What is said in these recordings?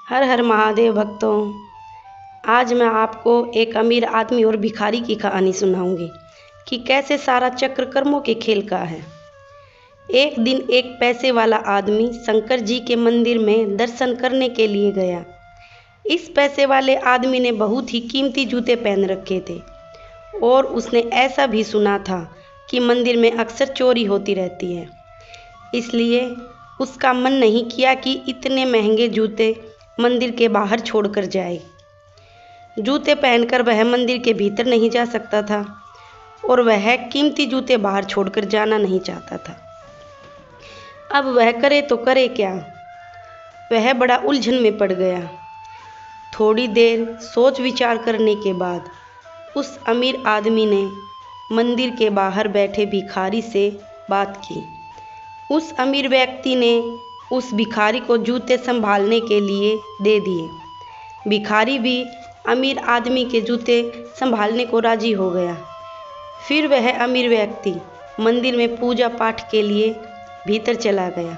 हर हर महादेव भक्तों। आज मैं आपको एक अमीर आदमी और भिखारी की कहानी सुनाऊंगी कि कैसे सारा चक्र कर्मों के खेल का है। एक दिन एक पैसे वाला आदमी शंकर जी के मंदिर में दर्शन करने के लिए गया। इस पैसे वाले आदमी ने बहुत ही कीमती जूते पहन रखे थे और उसने ऐसा भी सुना था कि मंदिर में अक्सर चोरी होती रहती है। इसलिए उसका मन नहीं किया कि इतने महंगे जूते मंदिर के बाहर छोड़कर जाए। जूते पहनकर वह मंदिर के भीतर नहीं जा सकता था और वह कीमती जूते बाहर छोड़कर जाना नहीं चाहता था। अब वह करे तो करे क्या? वह बड़ा उलझन में पड़ गया। थोड़ी देर सोच विचार करने के बाद उस अमीर आदमी ने मंदिर के बाहर बैठे भिखारी से बात की। उस अमीर व्यक्ति ने उस भिखारी को जूते संभालने के लिए दे दिए। भिखारी भी अमीर आदमी के जूते संभालने को राजी हो गया। फिर वह अमीर व्यक्ति मंदिर में पूजा पाठ के लिए भीतर चला गया।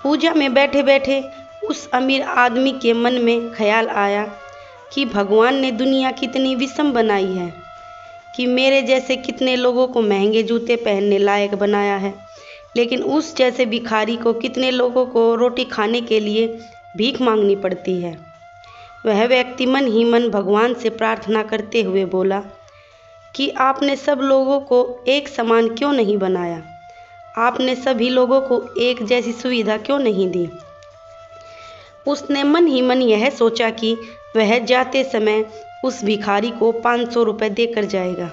पूजा में बैठे बैठे उस अमीर आदमी के मन में ख्याल आया कि भगवान ने दुनिया कितनी विषम बनाई है कि मेरे जैसे कितने लोगों को महंगे जूते पहनने लायक बनाया है, लेकिन उस जैसे भिखारी को कितने लोगों को रोटी खाने के लिए भीख मांगनी पड़ती है। वह व्यक्ति मन ही मन भगवान से प्रार्थना करते हुए बोला कि आपने सब लोगों को एक समान क्यों नहीं बनाया? आपने सभी लोगों को एक जैसी सुविधा क्यों नहीं दी? उसने मन ही मन यह सोचा कि वह जाते समय उस भिखारी को 500 रुपये देकर जाएगा।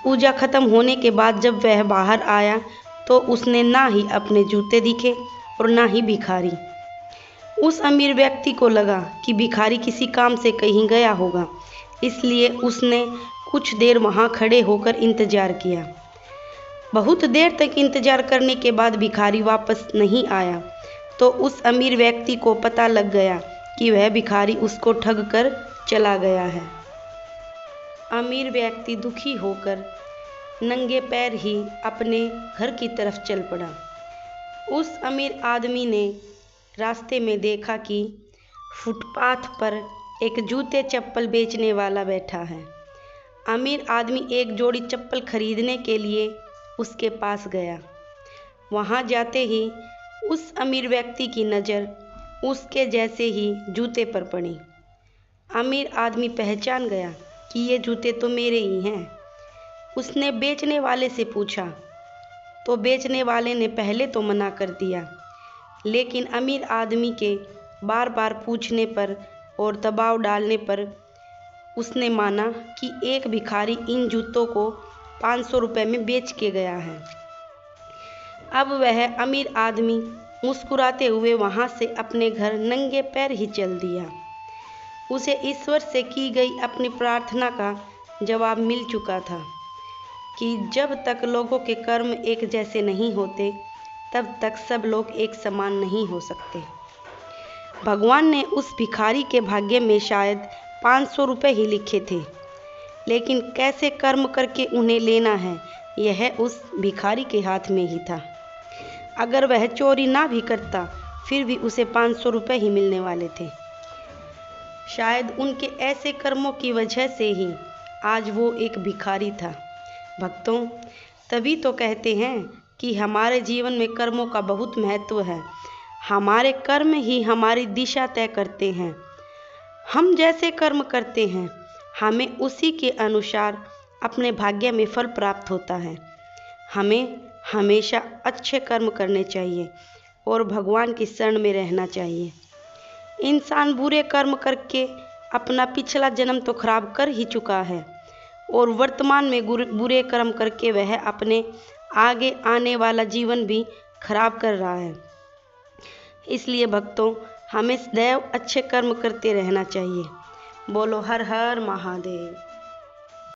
पूजा खत्म होने के बाद जब वह बाहर आया तो उसने ना ही अपने जूते दिखे और ना ही भिखारी। उस अमीर व्यक्ति को लगा कि भिखारी किसी काम से कहीं गया होगा, इसलिए उसने कुछ देर वहाँ खड़े होकर इंतजार किया। बहुत देर तक इंतजार करने के बाद भिखारी वापस नहीं आया तो उस अमीर व्यक्ति को पता लग गया कि वह भिखारी उसको ठग कर चला गया है। अमीर व्यक्ति दुखी होकर नंगे पैर ही अपने घर की तरफ चल पड़ा। उस अमीर आदमी ने रास्ते में देखा कि फुटपाथ पर एक जूते चप्पल बेचने वाला बैठा है। अमीर आदमी एक जोड़ी चप्पल खरीदने के लिए उसके पास गया। वहां जाते ही उस अमीर व्यक्ति की नज़र उसके जैसे ही जूते पर पड़ी। अमीर आदमी पहचान गया कि ये जूते तो मेरे ही हैं। उसने बेचने वाले से पूछा तो बेचने वाले ने पहले तो मना कर दिया, लेकिन अमीर आदमी के बार बार पूछने पर और दबाव डालने पर उसने माना कि एक भिखारी इन जूतों को 500 रुपये में बेच के गया है। अब वह अमीर आदमी मुस्कुराते हुए वहाँ से अपने घर नंगे पैर ही चल दिया। उसे ईश्वर से की गई अपनी प्रार्थना का जवाब मिल चुका था कि जब तक लोगों के कर्म एक जैसे नहीं होते तब तक सब लोग एक समान नहीं हो सकते। भगवान ने उस भिखारी के भाग्य में शायद 500 रुपये ही लिखे थे, लेकिन कैसे कर्म करके उन्हें लेना है यह उस भिखारी के हाथ में ही था। अगर वह चोरी ना भी करता फिर भी उसे 500 रुपये ही मिलने वाले थे। शायद उनके ऐसे कर्मों की वजह से ही आज वो एक भिखारी था। भक्तों, तभी तो कहते हैं कि हमारे जीवन में कर्मों का बहुत महत्व है। हमारे कर्म ही हमारी दिशा तय करते हैं। हम जैसे कर्म करते हैं हमें उसी के अनुसार अपने भाग्य में फल प्राप्त होता है। हमें हमेशा अच्छे कर्म करने चाहिए और भगवान की शरण में रहना चाहिए। इंसान बुरे कर्म करके अपना पिछला जन्म तो खराब कर ही चुका है और वर्तमान में बुरे कर्म करके वह अपने आगे आने वाला जीवन भी खराब कर रहा है। इसलिए भक्तों, हमें सदैव अच्छे कर्म करते रहना चाहिए। बोलो हर हर महादेव।